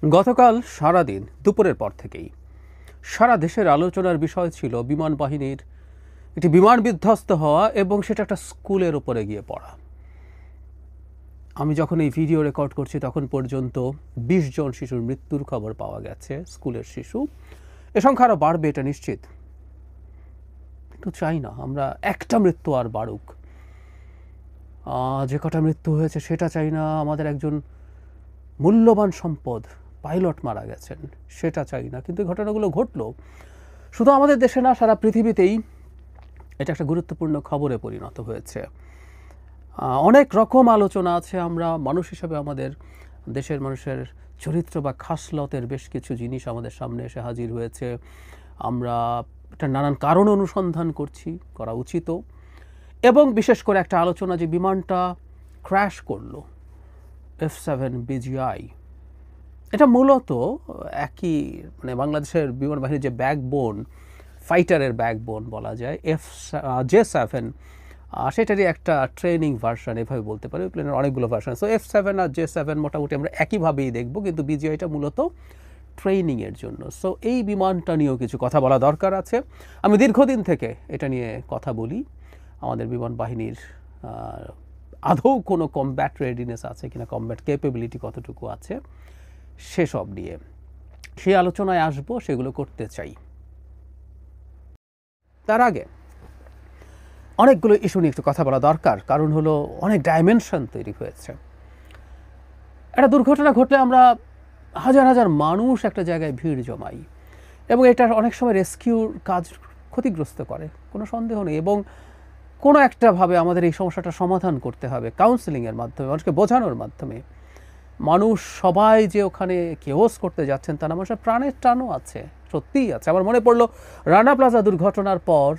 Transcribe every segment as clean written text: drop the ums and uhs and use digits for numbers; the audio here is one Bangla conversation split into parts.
গতকাল সারাদিন দুপুরের পর থেকেই সারা দেশের আলোচনার বিষয় ছিল বিমান বাহিনীর একটি বিমান বিধ্বস্ত হওয়া এবং সেটা একটা স্কুলের উপরে গিয়ে পড়া। আমি যখন এই ভিডিও রেকর্ড করছি তখন পর্যন্ত ২০ জন শিশুর মৃত্যুর খবর পাওয়া গেছে, স্কুলের শিশু। এ সংখ্যা আরও বাড়বে এটা নিশ্চিত, কিন্তু চাই না আমরা একটা মৃত্যু আর বাড়ুক। যে কটা মৃত্যু হয়েছে সেটা চাই না, আমাদের একজন মূল্যবান সম্পদ পাইলট মারা গেছেন সেটা চাই না, কিন্তু এই ঘটনাগুলো ঘটলো শুধু আমাদের দেশে না, সারা পৃথিবীতেই এটা একটা গুরুত্বপূর্ণ খবরে পরিণত হয়েছে। অনেক রকম আলোচনা আছে, আমরা মানুষ হিসাবে আমাদের দেশের মানুষের চরিত্র বা খাসলতের বেশ কিছু জিনিস আমাদের সামনে এসে হাজির হয়েছে। আমরা এটা নানান কারণ অনুসন্ধান করছি, করা উচিত। এবং বিশেষ করে একটা আলোচনা যে বিমানটা ক্র্যাশ করলো F-7 BGI, এটা মূলত একই মানে বাংলাদেশের বিমান বাহিনীর যে ব্যাকবোন, ফাইটারের ব্যাকবোন বলা যায়, J-7 সেটারই একটা ট্রেনিং ভার্সন এভাবে বলতে পারি। ওই প্লেনের অনেকগুলো ভার্সন, সো F-7 আর J-7 মোটামুটি আমরা একইভাবেই দেখব, কিন্তু BGIটা মূলত ট্রেনিংয়ের জন্য। সো এই বিমানটা নিয়েও কিছু কথা বলা দরকার আছে। আমি দীর্ঘদিন থেকে এটা নিয়ে কথা বলি, আমাদের বিমান বাহিনীর আদৌ কোনো কমব্যাট রেডিনেস আছে কিনা, কমব্যাট ক্যাপেবিলিটি কতটুকু আছে সেসব নিয়ে সেই আলোচনায় আসবো, সেগুলো করতে চাই। তার আগে অনেকগুলো ইস্যু নিয়ে একটু কথা বলা দরকার, কারণ হলো অনেক ডাইমেনশন তৈরি হয়েছে। একটা দুর্ঘটনা ঘটলে আমরা হাজার হাজার মানুষ একটা জায়গায় ভিড় জমাই এবং এটা অনেক সময় রেস্কিউর কাজ ক্ষতিগ্রস্ত করে, কোনো সন্দেহ নেই। এবং কোনো একটাভাবে আমাদের এই সমস্যাটা সমাধান করতে হবে কাউন্সেলিংয়ের মাধ্যমে, মানুষকে বোঝানোর মাধ্যমে। মানুষ সবাই যে ওখানে কেওস করতে যাচ্ছেন তা না, মানুষের প্রাণের টানও আছে, সত্যিই আছে। আমার মনে পড়লো রানা প্লাজা দুর্ঘটনার পর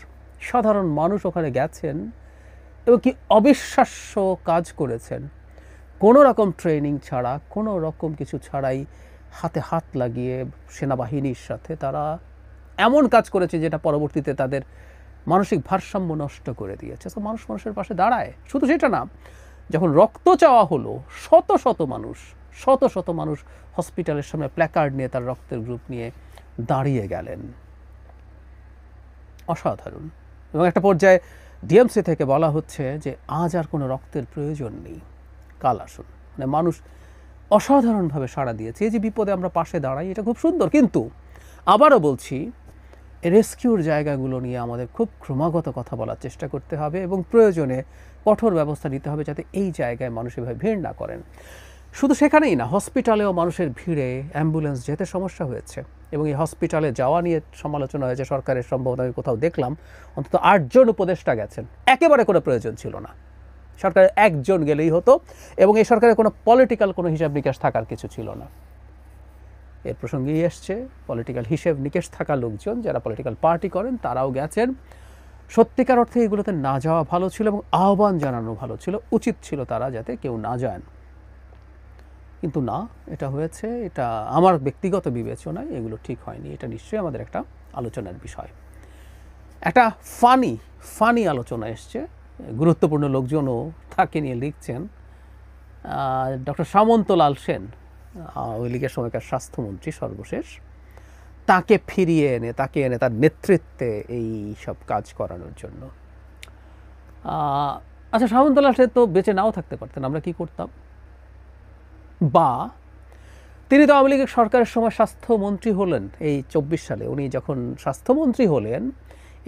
সাধারণ মানুষ ওখানে গেছেন এবং কি অবিশ্বাস্য কাজ করেছেন, কোনো রকম ট্রেনিং ছাড়া, কোনো রকম কিছু ছাড়াই হাতে হাত লাগিয়ে সেনাবাহিনীর সাথে তারা এমন কাজ করেছে যেটা পরবর্তীতে তাদের মানসিক ভারসাম্য নষ্ট করে দিয়েছে। তো মানুষ মানুষের পাশে দাঁড়ায়। শুধু সেটা না, যখন রক্ত চাওয়া হলো, শত শত মানুষ হসপিটালের সামনে প্ল্যাকার্ড নিয়ে তার রক্তের গ্রুপ নিয়ে দাঁড়িয়ে গেলেন। অসাধারণ। এবং একটা পর্যায়ে ডিএমসি থেকে বলা হচ্ছে যে আজ আর কোনো রক্তের প্রয়োজন নেই, কাল আসুন। মানে মানুষ অসাধারণভাবে সাড়া দিয়েছে। এই যে বিপদে আমরা পাশে দাঁড়াই, এটা খুব সুন্দর। কিন্তু আবারও বলছি, রেস্কিউর জায়গাগুলো নিয়ে আমাদের খুব ক্রমাগত কথা বলার চেষ্টা করতে হবে এবং প্রয়োজনে কঠোর ব্যবস্থা নিতে হবে যাতে এই জায়গায় মানুষ এভাবে ভিড় না করেন। শুধু সেখানেই না, হসপিটালেও মানুষের ভিড়ে অ্যাম্বুলেন্স যেতে সমস্যা হয়েছে এবং এই হসপিটালে যাওয়া নিয়ে সমালোচনা হয়েছে। সরকারের সম্ভবত আমি কোথাও দেখলাম অন্তত 8 জন উপদেষ্টা গেছেন, একেবারে কোনো প্রয়োজন ছিল না। সরকারের একজন গেলেই হতো এবং এই সরকারের কোনো পলিটিক্যাল কোনো হিসাব নিকাশ থাকার কিছু ছিল না। এর প্রসঙ্গেই এসছে পলিটিক্যাল হিসেব নিকেশ থাকা লোকজন, যারা পলিটিক্যাল পার্টি করেন, তারাও গেছেন। সত্যিকার অর্থে এগুলোতে না যাওয়া ভালো ছিল এবং আহ্বান জানানো ভালো ছিল, উচিত ছিল তারা যাতে কেউ না যান। কিন্তু না, এটা হয়েছে। এটা আমার ব্যক্তিগত বিবেচনায় এগুলো ঠিক হয়নি। এটা নিশ্চয়ই আমাদের একটা আলোচনার বিষয়। একটা ফানি আলোচনা এসছে, গুরুত্বপূর্ণ লোকজনও তাকে নিয়ে লিখছেন। ডক্টর সামন্তলাল সেন, আওয়ামী লীগের সময়কার স্বাস্থ্যমন্ত্রী সর্বশেষ, তাকে ফিরিয়ে এনে তার নেতৃত্বে এই সব কাজ করানোর জন্য। আচ্ছা, সামন্তলাল সেন তো বেঁচে নাও থাকতে পারতেন, আমরা কি করতাম? বা তিনি তো আওয়ামী লীগের সরকারের সময় স্বাস্থ্যমন্ত্রী হলেন এই 24 সালে। উনি যখন স্বাস্থ্যমন্ত্রী হলেন,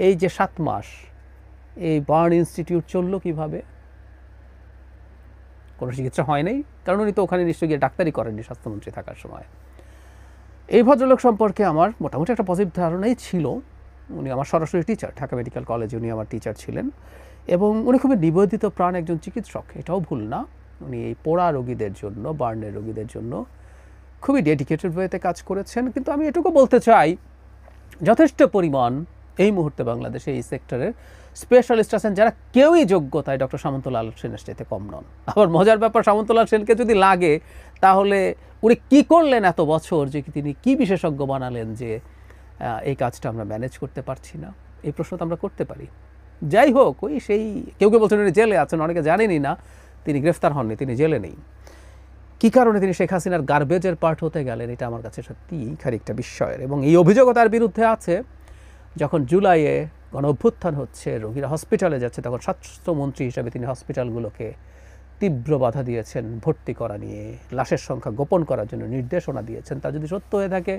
এই যে 7 মাস এই বার্ন ইনস্টিটিউট চললো কিভাবে? কোনো চিকিৎসা হয় নাই, কারণ উনি তো ওখানে নিশ্চয়ই গিয়ে ডাক্তারি করেননি স্বাস্থ্যমন্ত্রী থাকার সময়। এই ভদ্রলোক সম্পর্কে আমার মোটামুটি একটা পজিটিভ ধারণাই ছিল। উনি আমার সরাসরি টিচার, ঢাকা মেডিকেল কলেজে উনি আমার টিচার ছিলেন এবং উনি খুবই নিবেদিত প্রাণ একজন চিকিৎসক, এটাও ভুল না। উনি এই পোড়া রোগীদের জন্য, বার্নের রোগীদের জন্য খুবই ডেডিকেটেড ওয়েতে কাজ করেছেন। কিন্তু আমি এটুকু বলতে চাই, যথেষ্ট পরিমাণ এই মুহূর্তে বাংলাদেশে এই সেক্টরের স্পেশালিস্ট আছেন যারা কেউই যোগ্যতায় ডক্টর সামন্তলাল সেনের চাইতে কম নন। আবার মজার ব্যাপার, সামন্তলাল সেনকে যদি লাগে তাহলে উনি কী করলেন এত বছর, যে তিনি কী বিশেষজ্ঞ বানালেন যে এই কাজটা আমরা ম্যানেজ করতে পারছি না? এই প্রশ্ন তো আমরা করতে পারি। যাই হোক, ওই সেই কেউ বলছেন উনি জেলে আছেন, অনেকে জানেনই না তিনি গ্রেফতার হননি, তিনি জেলে নেই। কী কারণে তিনি শেখ হাসিনার গার্বেজের পার্ট হতে গেলেন, এটা আমার কাছে সত্যিই খানিকটা বিস্ময়ের। এবং এই অভিযোগও তার বিরুদ্ধে আছে। যখন জুলাইয়ে গণ অভ্যুত্থান হচ্ছে, রোগীরা হসপিটালে যাচ্ছে, তখন স্বাস্থ্যমন্ত্রী হিসাবে তিনি হসপিটালগুলোকে তীব্র বাধা দিয়েছেন ভর্তি করা নিয়ে, লাশের সংখ্যা গোপন করার জন্য নির্দেশনা দিয়েছেন। তা যদি সত্য হয়ে থাকে,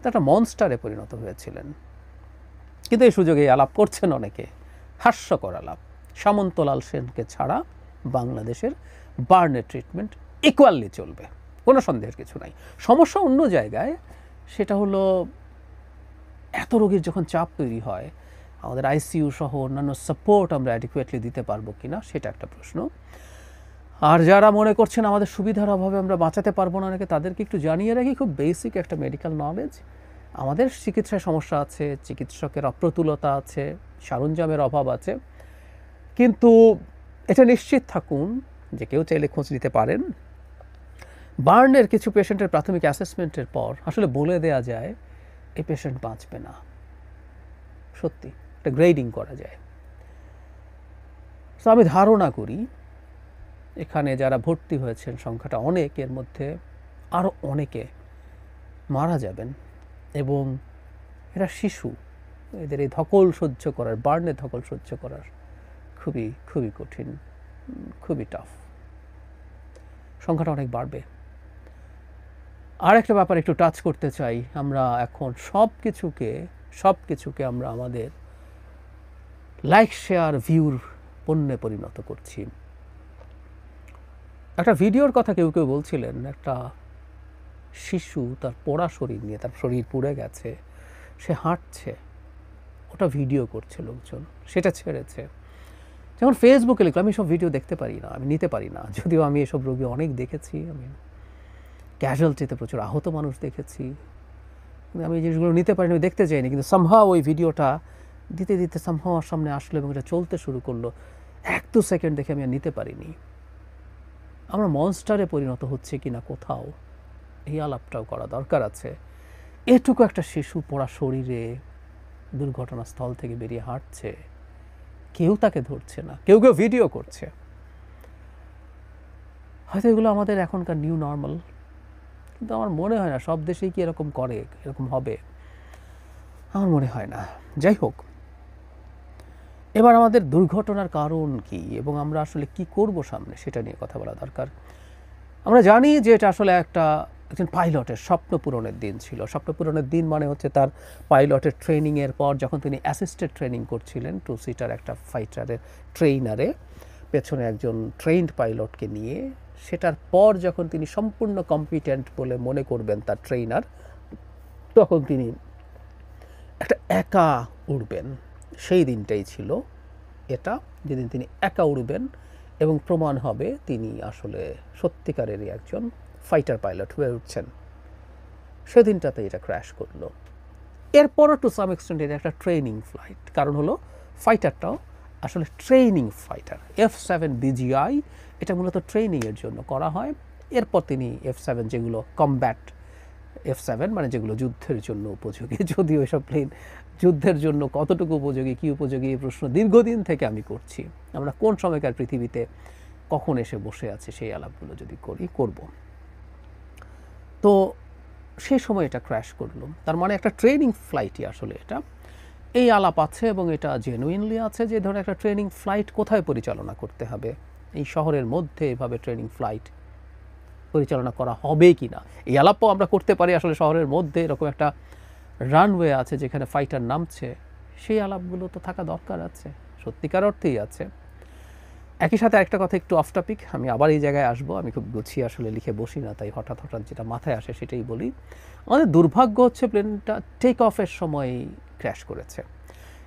তা একটা মনস্টারে পরিণত হয়েছিলেন। কিন্তু এই সুযোগে আলাপ করছেন অনেকে, হাস্যকর আলাপ। সামন্তলাল সেনকে ছাড়া বাংলাদেশের বার্নের ট্রিটমেন্ট ইকুয়ালি চলবে, কোনো সন্দেহের কিছু নাই। সমস্যা অন্য জায়গায়, সেটা হলো এত রোগীর যখন চাপ তৈরি হয়, আমাদের আইসিইউ সহ অন্যান্য সাপোর্ট আমরা অ্যাডিকুয়েটলি দিতে পারবো কিনা, সেটা একটা প্রশ্ন। আর যারা মনে করছেন আমাদের সুবিধার অভাবে আমরা বাঁচাতে পারবো না নাকি, তাদেরকে একটু জানিয়ে রাখি, খুব বেসিক একটা মেডিকেল নলেজ। আমাদের চিকিৎসায় সমস্যা আছে, চিকিৎসকের অপ্রতুলতা আছে, সরঞ্জামের অভাব আছে, কিন্তু এটা নিশ্চিত থাকুন যে কেউ চাইলে খোঁজ নিতে পারেন। বার্নের কিছু পেশেন্টের প্রাথমিক অ্যাসেসমেন্টের পর আসলে বলে দেয়া যায় এই পেশেন্ট বাঁচবে না। সত্যি একটা গ্রেডিং করা যায়। তো আমি ধারণা করি এখানে যারা ভর্তি হয়েছেন সংখ্যাটা অনেক, এর মধ্যে আরও অনেকে মারা যাবেন। এবং এরা শিশু, এদের এই ধকল সহ্য করার, বার্নের ধকল সহ্য করার খুবই খুবই কঠিন, খুবই টাফ। সংখ্যাটা অনেক বাড়বে। আর একটা ব্যাপার একটু টাচ করতে চাই, আমরা এখন সব কিছুকে আমরা আমাদের লাইক শেয়ার ভিউর পণ্যে পরিণত করছি। একটা ভিডিওর কথা কেউ কেউ বলছিলেন, একটা শিশু তার পোড়া শরীর নিয়ে, তার শরীর পুড়ে গেছে, সে হাঁটছে, ওটা ভিডিও করছে লোকজন, সেটা ছেড়েছে। যখন ফেসবুকে লিখলাম, আমি সব ভিডিও দেখতে পারি না, আমি নিতে পারি না, যদিও আমি এসব রোগী অনেক দেখেছি, আমি ক্যাজুয়ালিটিতে প্রচুর আহত মানুষ দেখেছি, আমি এই জিনিসগুলো নিতে পারিনি, আমি দেখতে চাইনি। কিন্তু সামহাও ওই ভিডিওটা দিতে দিতে সামহাও আমার সামনে আসলো এবং এটা চলতে শুরু করলো। 1-2 সেকেন্ড দেখে আমি আর নিতে পারিনি। আমরা মনস্টারে পরিণত হচ্ছে কিনা কোথাও, এই আলাপটাও করা দরকার আছে। এটুকু একটা শিশু পোড়া শরীরে দুর্ঘটনাস্থল থেকে বেরিয়ে হাঁটছে, কেউ তাকে ধরছে না, কেউ কেউ ভিডিও করছে। হয়তো এগুলো আমাদের এখনকার নিউ নর্মাল, কিন্তু আমার মনে হয় না সব দেশেই কি এরকম করে, এরকম হবে, আমার মনে হয় না। যাই হোক, এবার আমাদের দুর্ঘটনার কারণ কি এবং আমরা আসলে কি করব সামনে, সেটা নিয়ে কথা বলা দরকার। আমরা জানি যে এটা আসলে একজন পাইলটের স্বপ্ন পূরণের দিন ছিল। স্বপ্ন পূরণের দিন মানে হচ্ছে তার পাইলটের ট্রেনিংয়ের পর যখন তিনি অ্যাসিস্টেড ট্রেনিং করছিলেন 2 সিটার একটা ফাইটারের ট্রেইনারে, পেছনে একজন ট্রেইনড পাইলটকে নিয়ে, সেটার পর যখন তিনি সম্পূর্ণ কম্পিটেন্ট বলে মনে করবেন তার ট্রেইনার, তখন তিনি একটা একা উড়বেন। সেই দিনটাই ছিল এটা, যেদিন তিনি একা উড়বেন এবং প্রমাণ হবে তিনি আসলে সত্যিকারেরই একজন ফাইটার পাইলট হয়ে উঠছেন। সেদিনটাতে এটা ক্র্যাশ করলো। এরপরও টু সাম এক্সটেন্ট এটা একটা ট্রেনিং ফ্লাইট, কারণ হলো ফাইটারটাও আসলে ট্রেনিং ফাইটার। F-7 BGI এটা মূলত ট্রেনিংয়ের জন্য করা হয়। এরপর তিনি F-7 যেগুলো কমব্যাট F-7 মানে যেগুলো যুদ্ধের জন্য উপযোগী, যদিও এসব প্লেন যুদ্ধের জন্য কতটুকু উপযোগী, কী উপযোগী, এই প্রশ্ন দীর্ঘদিন থেকে আমি করছি। আমরা কোন সময়কার পৃথিবীতে কখন এসে বসে আছি, সেই আলাপগুলো যদি করব। তো সেই সময় এটা ক্র্যাশ করলো, তার মানে একটা ট্রেনিং ফ্লাইটই আসলে এটা। এই আলাপ আছে এবং এটা জেনুইনলি আছে যে ধরনের একটা ট্রেনিং ফ্লাইট কোথায় পরিচালনা করতে হবে, এই শহরের মধ্যে এভাবে ট্রেনিং ফ্লাইট পরিচালনা করা হবে কি না। এই আলাপও আমরা করতে পারি আসলে শহরের মধ্যে এরকম একটা রানওয়ে আছে যেখানে ফাইটার নামছে, সেই আলাপগুলো তো থাকা দরকার আছে, সত্যিকার অর্থেই আছে। একই সাথে একটা কথা একটু অফ টপিক, আমি আবার এই জায়গায় আসবো, আমি খুব গুছিয়ে আসলে লিখে বসি না, তাই হঠাৎ হঠাৎ যেটা মাথায় আসে সেটাই বলি। আমাদের দুর্ভাগ্য হচ্ছে প্লেনটা টেক অফের সময় ক্র্যাশ করেছে।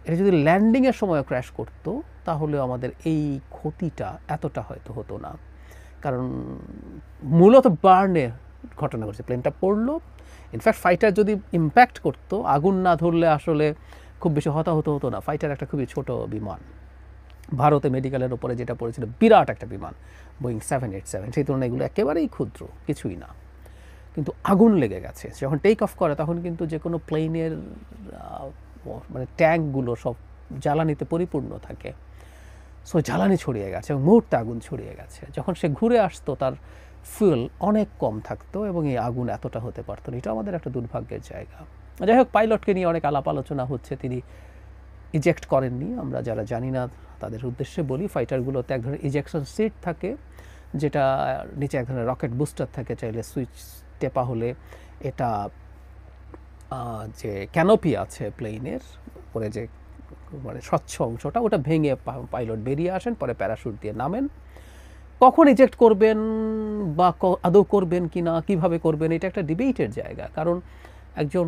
এটা যদি ল্যান্ডিংয়ের সময় ক্র্যাশ করতো তাহলে আমাদের এই ক্ষতিটা এতটা হয়তো হতো না, কারণ মূলত বার্নে ঘটনা ঘটছে, প্লেনটা পড়লো। ইনফ্যাক্ট ফাইটার যদি ইম্প্যাক্ট করতো, আগুন না ধরলে আসলে খুব বেশি হতাহত হতো না। ফাইটার একটা খুবই ছোট বিমান, ভারতে মেডিকেলের ওপরে যেটা পড়েছিল বিরাট একটা বিমান, বোয়িং 787, সেই তুলনায় এগুলো একেবারেই ক্ষুদ্র, কিছুই না। কিন্তু আগুন লেগে গেছে যখন টেক অফ করে, তখন কিন্তু যে কোনো প্লেনের মানে ট্যাঙ্কগুলো সব জ্বালানিতে পরিপূর্ণ থাকে, সো জ্বালানি ছড়িয়ে গেছে এবং মুহূর্তে আগুন ছড়িয়ে গেছে। যখন সে ঘুরে আসতো তার ফুয়েল অনেক কম থাকতো এবং এই আগুন এতটা হতে পারতো না। এটা আমাদের একটা দুর্ভাগ্যের জায়গা। যাই হোক, পাইলটকে নিয়ে অনেক আলাপ আলোচনা হচ্ছে, তিনি ইজেক্ট করেননি। আমরা যারা জানি না তাদের উদ্দেশ্যে বলি, ফাইটারগুলোতে এক ধরনের ইজেকশন সিট থাকে, যেটা নিচে এক ধরনের রকেট বুস্টার থাকে, চাইলে সুইচ টেপা হলে এটা যে ক্যানোপি আছে প্লেনের পরে যে মানে স্বচ্ছ অংশটা, ওটা ভেঙে পাইলট বেরিয়ে আসেন, পরে প্যারাশুট দিয়ে নামেন। কখন ইজেক্ট করবেন বা আদৌ করবেন কি না, কীভাবে করবেন, এটা একটা ডিবেটের জায়গা। কারণ একজন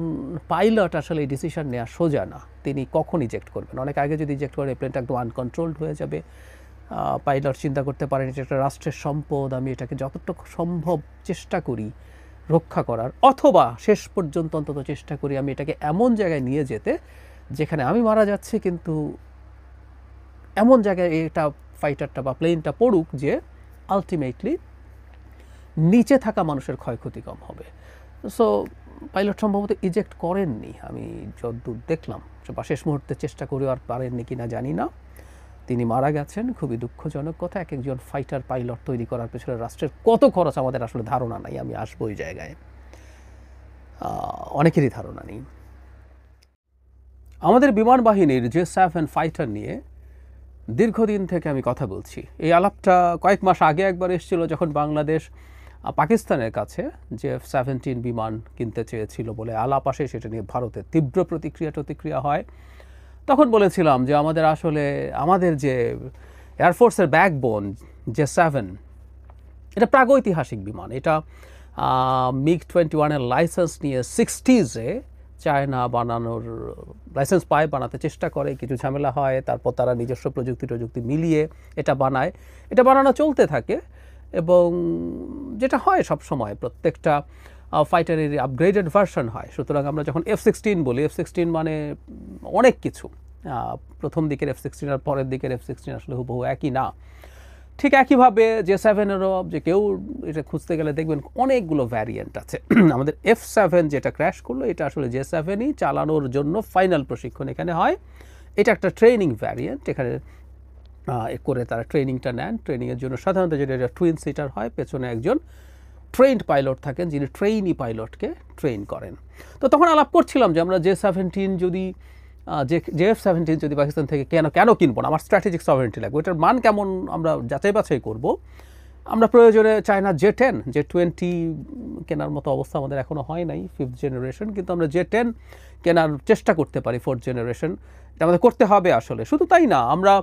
পাইলট আসলে এই ডিসিশন নেওয়া সোজা না, তিনি কখন ইজেক্ট করবেন। অনেক আগে যদি ইজেক্ট করে প্লেনটা একদম আনকন্ট্রোলড হয়ে যাবে। পাইলট চিন্তা করতে পারেন এটা একটা রাষ্ট্রের সম্পদ, আমি এটাকে যতটুকু সম্ভব চেষ্টা করি রক্ষা করার, অথবা শেষ পর্যন্ত অন্তত চেষ্টা করি আমি এটাকে এমন জায়গায় নিয়ে যেতে যেখানে আমি মারা যাচ্ছি, কিন্তু এমন জায়গায় এটা ফাইটারটা বা প্লেনটা পড়ুক যে আলটিমেটলি নিচে থাকা মানুষের ক্ষয়ক্ষতি কম হবে। সো পাইলট সম্ভবত ইজেক্ট করেননি, আমি যতদূর দেখলাম, বা শেষ মুহূর্তে চেষ্টা করে আর পারেননি কিনা জানি না। তিনি মারা গেছেন, খুবই দুঃখজনক কথা। এক একজন ফাইটার পাইলট তৈরি করার পেছনে রাষ্ট্রের কত খরচ আমাদের আসলে ধারণা নাই। আমি আসবো ওই জায়গায়, অনেকেরই ধারণা নেই। আমাদের বিমান বাহিনীর J-7 ফাইটার নিয়ে দীর্ঘদিন থেকে আমি কথা বলছি। এই আলাপটা কয়েক মাস আগে একবার এসেছিল, যখন বাংলাদেশ পাকিস্তানের কাছে F-17 বিমান কিনতে চেয়েছিল বলে আলাপ আসে, সেটা নিয়ে ভারতের তীব্র প্রতিক্রিয়া হয়। তখন বলেছিলাম যে আমাদের যে এয়ারফোর্সের ব্যাকবোন J-7, এটা প্রাগৈতিহাসিক বিমান। এটা MiG-21-এর লাইসেন্স নিয়ে 60s-এ চায়না বানানোর লাইসেন্স পায়, বানাতে চেষ্টা করে, কিছু ঝামেলা হয়, তারপর তারা নিজস্ব প্রযুক্তি মিলিয়ে এটা বানায়। এটা বানানো চলতে থাকে এবং যেটা হয় সব সময় প্রত্যেকটা ফাইটারের আপগ্রেডেড ভার্সন হয়। সুতরাং আমরা যখন F-16 বলি, F-16 মানে অনেক কিছু। প্রথম দিকের F-16 আর পরের দিকের F-16 আসলে হুবহু একই না। ঠিক একইভাবে J-7-এরও যে কেউ এটা খুঁজতে গেলে দেখবেন অনেকগুলো ভ্যারিয়েন্ট আছে। আমাদের F-7 যেটা ক্র্যাশ করলো, এটা আসলে J-7ই চালানোর জন্য ফাইনাল প্রশিক্ষণ এখানে হয়। এটা একটা ট্রেনিং ভ্যারিয়েন্ট, এখানে করে তারা ট্রেনিংটা নেন। ট্রেনিংয়ের জন্য সাধারণত যেটা টুইন সিটার হয়, পেছনে একজন ট্রেন্ড পাইলট থাকেন যিনি ট্রেইনি পাইলটকে ট্রেন করেন। তো তখন আলাপ করছিলাম যে আমরা J-17 যদি F-17 যদি পাকিস্তান থেকে কেন কিনবো না, আমার স্ট্র্যাটেজিক সভারেন্টি লাগবে, ওটার মান কেমন আমরা যাচাই বাছাই করবো। আমরা প্রয়োজনে চায়না J-10 J-20 কেনার মতো অবস্থা আমাদের এখনও হয় নাই 5th জেনারেশন, কিন্তু আমরা J-10 কেনার চেষ্টা করতে পারি 4th জেনারেশন। এটা আমাদের করতে হবে আসলে। শুধু তাই না, আমরা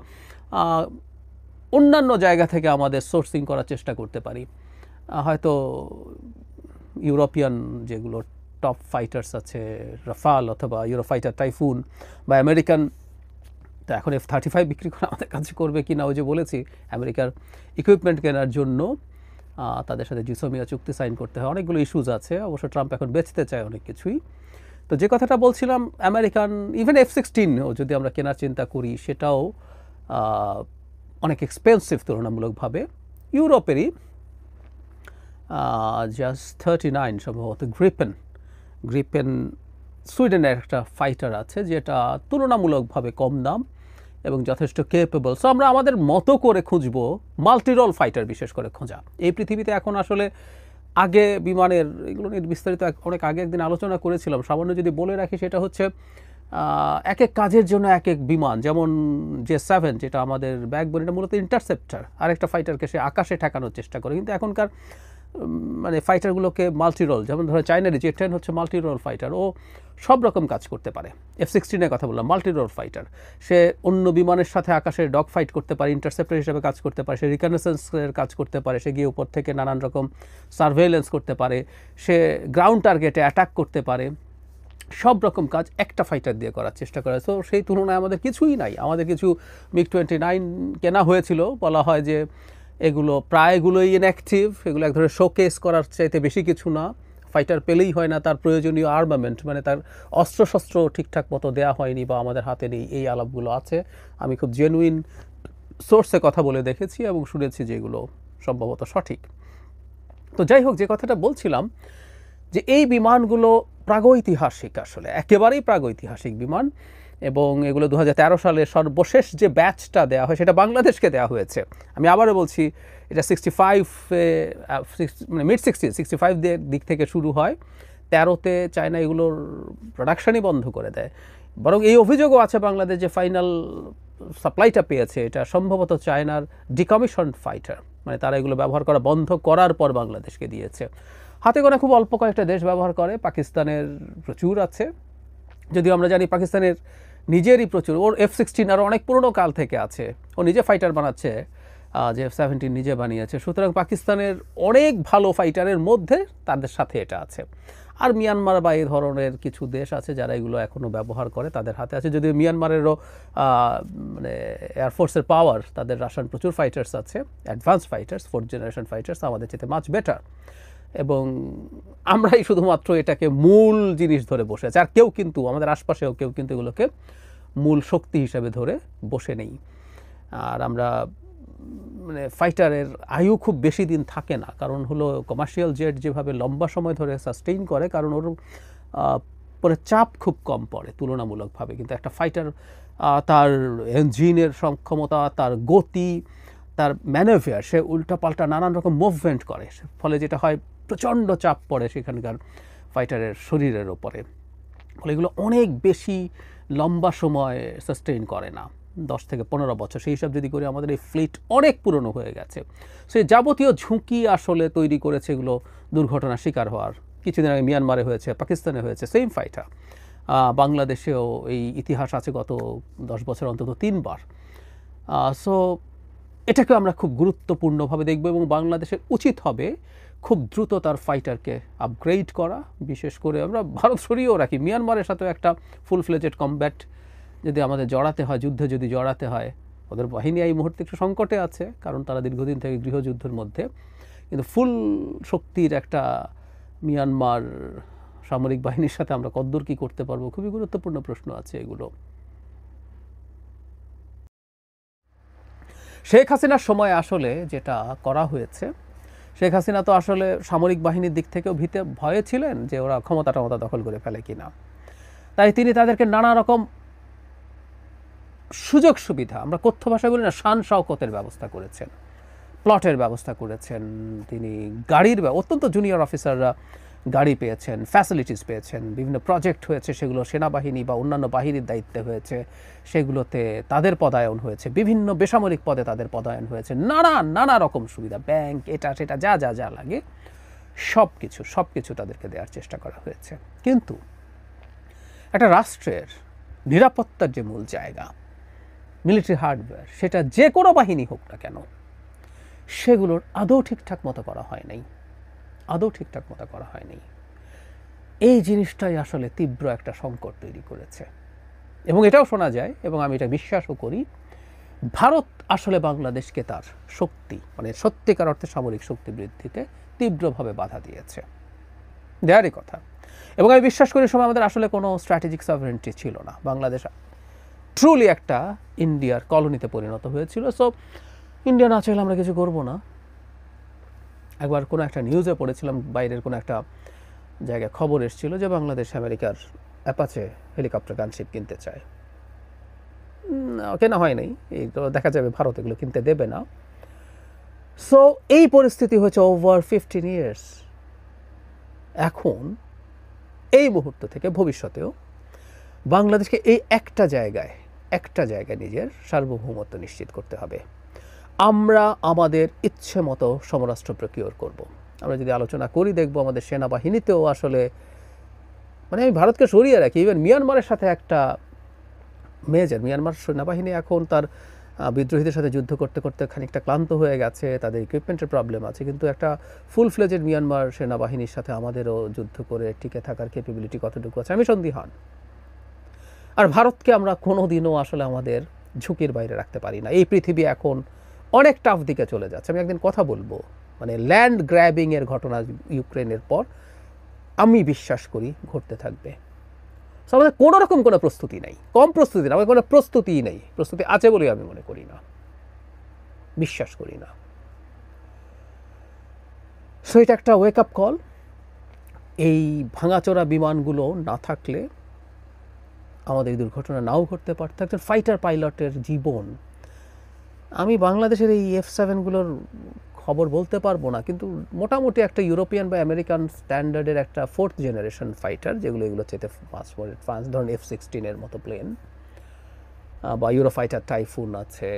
অন্যান্য জায়গা থেকে আমাদের সোর্সিং করার চেষ্টা করতে পারি। হয়তো ইউরোপিয়ান যেগুলো টপ ফাইটার্স আছে, রাফাল অথবা ইউরোফাইটার টাইফুন, বা আমেরিকান, তো এখন F-35 বিক্রি করে আমাদের কাছে করবে কি না, ওই যে বলেছি আমেরিকার ইকুইপমেন্ট কেনার জন্য তাদের সাথে জিসোমিয়া চুক্তি সাইন করতে হয়, অনেকগুলো ইস্যুজ আছে। অবশ্য ট্রাম্প এখন বেচতে চায় অনেক কিছুই। তো যে কথাটা বলছিলাম, আমেরিকান ইভেন F-16 যদি আমরা কেনার চিন্তা করি, সেটাও অনেক এক্সপেন্সিভ তুলনামূলকভাবে। ইউরোপেরই জাস্ট 39 সম্ভবত গ্রিপেন সুইডেনের একটা ফাইটার আছে, যেটা তুলনামূলকভাবে কম দাম এবং যথেষ্ট কেপেবল। সো আমরা আমাদের মতো করে খুঁজবো, মাল্টিরোল ফাইটার বিশেষ করে খোঁজা। এই পৃথিবীতে এখন আসলে আগে বিমানের এগুলো নিয়ে বিস্তারিত অনেক আগে একদিন আলোচনা করেছিলাম, সামান্য যদি বলে রাখি, সেটা হচ্ছে এক এক কাজের জন্য এক এক বিমান। যেমন J-7 যেটা আমাদের ব্যাকবোন, এটা মূলত ইন্টারসেপ্টার, আরেকটা ফাইটারকে সে আকাশে ঠেকানোর চেষ্টা করে। কিন্তু এখনকার মানে ফাইটারগুলোকে মাল্টিরোল, যেমন ধরো চায়নার J-10 হচ্ছে মাল্টিরোল ফাইটার, ও সব রকম কাজ করতে পারে। F-16-এর কথা বললাম, মাল্টিরোল ফাইটার। সে অন্য বিমানের সাথে আকাশে ডগ ফাইট করতে পারে, ইন্টারসেপ্টর হিসেবে কাজ করতে পারে, সে রিকনেসেন্সের কাজ করতে পারে, সে গিয়ে উপর থেকে নানান রকম সার্ভেইলেন্স করতে পারে, সে গ্রাউন্ড টার্গেটে অ্যাটাক করতে পারে। সব রকম কাজ একটা ফাইটার দিয়ে করার চেষ্টা করে। সো সেই তুলনায় আমাদের কিছুই নাই। আমাদের কিছু MiG-29 কেনা হয়েছিল, বলা হয় যে এগুলো প্রায়গুলোই ইনঅ্যাক্টিভ, এগুলো এক ধরনের শোকেস করার চাইতে বেশি কিছু না। ফাইটার পেলেই হয় না তার প্রয়োজনীয় আর্মামেন্ট, মানে তার অস্ত্রশস্ত্র ঠিকঠাক মতো দেওয়া হয়নি বা আমাদের হাতে নেই, এই আলাপগুলো আছে। আমি খুব জেনুইন সোর্সে কথা বলে দেখেছি এবং শুনেছি যে এগুলো সম্ভবত সঠিক। তো যাই হোক, যে কথাটা বলছিলাম, যে এই বিমানগুলো প্রাগৈতিহাসিক, আসলে একেবারেই প্রাগৈতিহাসিক বিমান। এবং এগুলো 2013 সালে সর্বশেষ যে ব্যাচটা দেওয়া হয় সেটা বাংলাদেশকে দেওয়া হয়েছে। আমি আবারও বলছি, এটা 65 মানে মিড 65 দিক থেকে শুরু হয়, 13তে চায়না এগুলোর প্রোডাকশনই বন্ধ করে দেয়। বরং এই অভিযোগও আছে বাংলাদেশ যে ফাইনাল সাপ্লাইটা পেয়েছে এটা সম্ভবত চায়নার ডিকমিশনড ফাইটার, মানে তারা এগুলো ব্যবহার করা বন্ধ করার পর বাংলাদেশকে দিয়েছে। হাতে গোনা খুব অল্প কয়েকটা দেশ ব্যবহার করে, পাকিস্তানের প্রচুর আছে, যদিও আমরা জানি পাকিস্তানের নিজেরই প্রচুর, ওর F-16 আরও অনেক পুরনো কাল থেকে আছে, ও নিজে ফাইটার বানাচ্ছে, যে F-17 নিজে বানিয়েছে। সুতরাং পাকিস্তানের অনেক ভালো ফাইটারের মধ্যে তাদের সাথে এটা আছে। আর মিয়ানমার বা এই ধরনের কিছু দেশ আছে যারা এগুলো এখনও ব্যবহার করে, তাদের হাতে আছে। যদিও মিয়ানমারেরও মানে এয়ারফোর্সের পাওয়ার, তাদের রাশিয়ান প্রচুর ফাইটার্স আছে, advance fighters, 4th generation fighters, আমাদের চেয়ে মাচ বেটার। এবং আমরাই শুধুমাত্র এটাকে মূল জিনিস ধরে বসে আছি, আর কেউ কিন্তু আমাদের আশপাশেও কেউ কিন্তু এগুলোকে মূল শক্তি হিসাবে ধরে বসে নেই। আর আমরা মানে ফাইটারের আয়ু খুব বেশি দিন থাকে না, কারণ হলো কমার্শিয়াল জেট যেভাবে লম্বা সময় ধরে সাস্টেইন করে, কারণ ওর পরে চাপ খুব কম পড়ে তুলনামূলকভাবে। কিন্তু একটা ফাইটার তার ইঞ্জিনের সক্ষমতা, তার গতি, তার ম্যানেভিয়ার, সে উল্টাপাল্টা নানান রকম মুভমেন্ট করে, ফলে যেটা হয় প্রচণ্ড চাপ পড়ে সেখানকার ফাইটারের শরীরের ওপরে, ফলে এগুলো অনেক বেশি লম্বা সময় সাস্টেইন করে না, 10 থেকে 15 বছর। সেই হিসাব যদি করি আমাদের এই ফ্লিট অনেক পুরনো হয়ে গেছে। সেই যাবতীয় ঝুঁকি আসলে তৈরি করেছে এগুলো দুর্ঘটনার শিকার হওয়ার। কিছুদিন আগে মিয়ানমারে হয়েছে, পাকিস্তানে হয়েছে, সেম ফাইটার। বাংলাদেশেও এই ইতিহাস আছে গত 10 বছর অন্তত 3 বার। সো এটাকে আমরা খুব গুরুত্বপূর্ণভাবে দেখব এবং বাংলাদেশের উচিত হবে খুব দ্রুত তার ফাইটারকে আপগ্রেড করা। বিশেষ করে আমরা ভারত সরিয়েও রাখি, মিয়ানমারের সাথেও একটা ফুল ফ্লেজেড কমব্যাট যদি আমাদের জড়াতে হয়, যুদ্ধে যদি জড়াতে হয়, ওদের বাহিনী এই মুহূর্তে একটু সংকটে আছে, কারণ তারা দীর্ঘদিন থেকে গৃহযুদ্ধের মধ্যে, কিন্তু ফুল শক্তির একটা মিয়ানমার সামরিক বাহিনীর সাথে আমরা কদ্দূর কী করতে পারবো, খুবই গুরুত্বপূর্ণ প্রশ্ন আছে এগুলো। শেখ হাসিনার সময় আসলে যেটা করা হয়েছে, শেখ হাসিনা তো আসলে সামরিক বাহিনীর দিক থেকেও ভয়ে ছিলেন যে ওরা ক্ষমতা দখল করে ফেলে কিনা, তাই তিনি তাদেরকে নানা রকম সুযোগ সুবিধা, আমরা কথ্য ভাষায় বলি না, শান শওকতের ব্যবস্থা করেছেন, প্লটের ব্যবস্থা করেছেন, তিনি গাড়ির অত্যন্ত জুনিয়র অফিসাররা গাড়ি পেয়েছেন, ফ্যাসিলিটিস পেয়েছেন, বিভিন্ন প্রজেক্ট হয়েছে, সেগুলো সেনাবাহিনী বা অন্যান্য বাহিনীর দায়িত্বে হয়েছে, সেগুলোতে তাদের পদায়ন হয়েছে, বিভিন্ন বেসামরিক পদে তাদের পদায়ন হয়েছে, নানা রকম সুবিধা, ব্যাংক, এটা সেটা যা যা যা লাগে সব কিছু তাদেরকে দেওয়ার চেষ্টা করা হয়েছে। কিন্তু একটা রাষ্ট্রের নিরাপত্তার যে মূল জায়গা, মিলিটারি হার্ডওয়্যার, সেটা যে কোনো বাহিনী হোক না কেন, সেগুলোর আদৌ ঠিকঠাক মতো করা হয় নাই। এই জিনিসটাই আসলে তীব্র একটা সংকট তৈরি করেছে। এবং এটাও শোনা যায়, এবং আমি এটা বিশ্বাসও করি, ভারত আসলে বাংলাদেশকে তার শক্তি, মানে সত্যিকার অর্থে সামরিক শক্তি বৃদ্ধিতে তীব্রভাবে বাধা দিয়েছে, দেয়ারই কথা। এবং আমি বিশ্বাস করি সময় আমাদের আসলে কোনো স্ট্র্যাটেজিক সভারেন্টি ছিল না, বাংলাদেশ ট্রুলি একটা ইন্ডিয়ার কলোনিতে পরিণত হয়েছিল। সো ইন্ডিয়া না চাইলে আমরা কিছু করবো না। একবার কোনো একটা নিউজে পড়েছিলাম, বাইরের কোনো একটা জায়গায় খবর এসেছিল যে বাংলাদেশ আমেরিকার অ্যাপাচে হেলিকপ্টার গানশিপ কিনতে চায়। কেনা হয় নাই, এই তো দেখা যাবে ভারত এগুলো কিনতে দেবে না। সো এই পরিস্থিতি হয়েছে ওভার 15 ইয়ার্স। এখন এই মুহূর্ত থেকে ভবিষ্যতেও বাংলাদেশকে এই একটা জায়গায় নিজের সার্বভৌমত্ব নিশ্চিত করতে হবে। আমরা আমাদের ইচ্ছে মতো সমরাস্ত্র প্রকিওর করব। আমরা যদি আলোচনা করি দেখব আমাদের সেনাবাহিনীতেও আসলে, মানে আমি ভারতকে সরিয়ে রাখি, ইভেন মিয়ানমারের সাথে একটা মিয়ানমার সেনাবাহিনী এখন তার বিদ্রোহীদের সাথে যুদ্ধ করতে করতে খানিকটা ক্লান্ত হয়ে গেছে, তাদের ইকুইপমেন্টের প্রবলেম আছে, কিন্তু একটা ফুল ফ্লেজেড মিয়ানমার সেনাবাহিনীর সাথে আমাদেরও যুদ্ধ করে টিকে থাকার ক্যাপাবিলিটি কতটুকু আছে আমি সন্দিহান। আর ভারতকে আমরা কোনোদিনও আসলে আমাদের ঝুঁকির বাইরে রাখতে পারি না। এই পৃথিবী এখন অনেক টাফ দিকে চলে যাচ্ছে। আমি একদিন কথা বলবো, মানে ল্যান্ড গ্র্যাবিংয়ের ঘটনা ইউক্রেনের পর আমি বিশ্বাস করি ঘটতে থাকবে। সো আমাদের কোনো রকম কোনো প্রস্তুতি নেই, কম প্রস্তুতি না, আমাদের কোনো প্রস্তুতিই নেই। প্রস্তুতি আছে বলে আমি মনে করি না, বিশ্বাস করি না। সো এটা একটা ওয়েক আপ কল। এই ভাঙাচোরা বিমানগুলো না থাকলে আমাদের এই দুর্ঘটনা নাও ঘটতে পারত। একজন ফাইটার পাইলটের জীবন, আমি বাংলাদেশের এই F7গুলোর খবর বলতে পারবো না, কিন্তু মোটামুটি একটা ইউরোপিয়ান বা আমেরিকান স্ট্যান্ডার্ডের একটা 4th জেনারেশন ফাইটার, যেগুলো এগুলো চেতে ফ্রান্স ধরুন F-16 মতো প্লেন, বা ইউরোফাইটার টাইফুন আছে,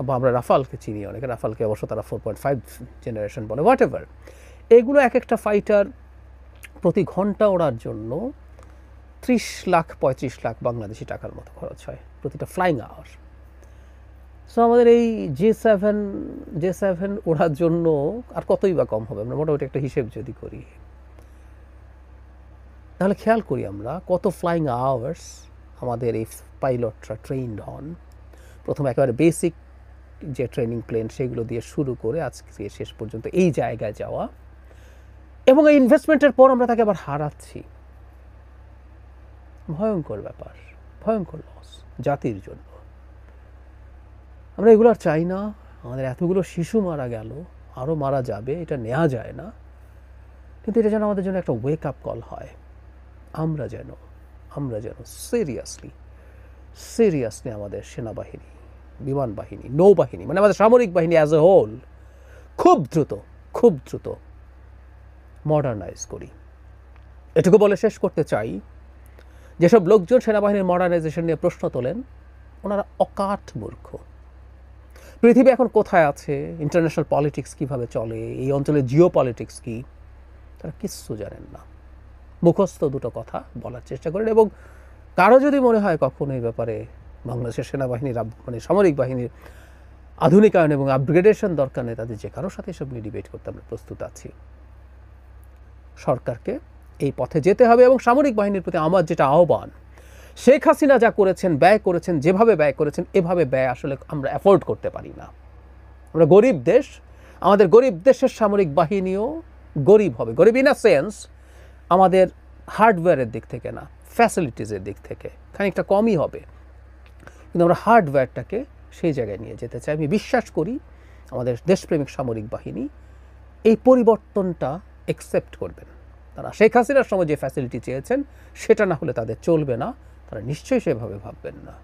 বা আমরা রাফালকে চিনি, অনেকে রাফালকে অবশ্য তারা 4.5 জেনারেশন বলে, হোয়াট এভার। এগুলো এক একটা ফাইটার প্রতি ঘন্টা ওড়ার জন্য 30 লাখ 35 লাখ বাংলাদেশি টাকার মতো খরচ হয় প্রতিটা ফ্লাইং আওয়ার। সো আমাদের এই J7 ওড়ার জন্য আর কতই বা কম হবে, আমরা মোটামুটি একটা হিসেব যদি করি, তাহলে খেয়াল করি আমরা কত ফ্লাইং আওয়ার্স আমাদের এই পাইলটরা ট্রেইনড হন। প্রথমে একেবারে বেসিক যে ট্রেনিং প্লেন সেগুলো দিয়ে শুরু করে আজকে শেষ পর্যন্ত এই জায়গায় যাওয়া, এবং এই ইনভেস্টমেন্টের পর আমরা তাকে আবার হারাচ্ছি। ভয়ঙ্কর ব্যাপার, ভয়ঙ্কর লস জাতির জন্য। আমরা এগুলো আর চাই না। আমাদের এতগুলো শিশু মারা গেল, আরও মারা যাবে, এটা নেওয়া যায় না। কিন্তু এটা যেন আমাদের জন্য একটা ওয়েক আপ কল হয়। আমরা যেন সিরিয়াসলি আমাদের সেনাবাহিনী, বিমান বাহিনী, নৌবাহিনী, মানে আমাদের সামরিক বাহিনী অ্যাজ এ হোল খুব দ্রুত মডার্নাইজ করি। এটুকু বলে শেষ করতে চাই, যেসব লোকজন সেনাবাহিনীর মডার্নাইজেশন নিয়ে প্রশ্ন তোলেন, ওনারা অকাট মূর্খ। পৃথিবী এখন কোথায় আছে, ইন্টারন্যাশনাল পলিটিক্স কীভাবে চলে, এই অঞ্চলের জিও পলিটিক্স কী, তারা কিচ্ছু জানেন না। মুখস্থ দুটো কথা বলার চেষ্টা করেন, এবং কারো যদি মনে হয় কখনো এই ব্যাপারে বাংলাদেশের সেনাবাহিনীর মানে সামরিক বাহিনীর আধুনিকায়ন এবং আপগ্রেডেশন দরকার নেই, তাদের যে কারোর সাথে এসব নিয়ে ডিবেট করতে আমরা প্রস্তুত আছি। সরকারকে এই পথে যেতে হবে, এবং সামরিক বাহিনীর প্রতি আমার যেটা আহ্বান, শেখ হাসিনা যা করেছেন, ব্যয় করেছেন, যেভাবে ব্যয় করেছেন, এভাবে ব্যয় আসলে আমরা অ্যাফোর্ড করতে পারি না। আমরা গরিব দেশ, আমাদের গরিব দেশের সামরিক বাহিনীও গরিব হবে। গরিব ইন আ সেন্স আমাদের হার্ডওয়্যারের দিক থেকে না, ফ্যাসিলিটিসের দিক থেকে খানিকটা কমই হবে, কিন্তু আমরা হার্ডওয়্যারটাকে সেই জায়গায় নিয়ে যেতে চাই। আমি বিশ্বাস করি আমাদের দেশপ্রেমিক সামরিক বাহিনী এই পরিবর্তনটা অ্যাকসেপ্ট করবেন। তারা শেখ হাসিনার সময় যে ফ্যাসিলিটি চেয়েছেন সেটা না হলে তাদের চলবে না, তারা নিশ্চয়ই সেভাবে ভাববেন না।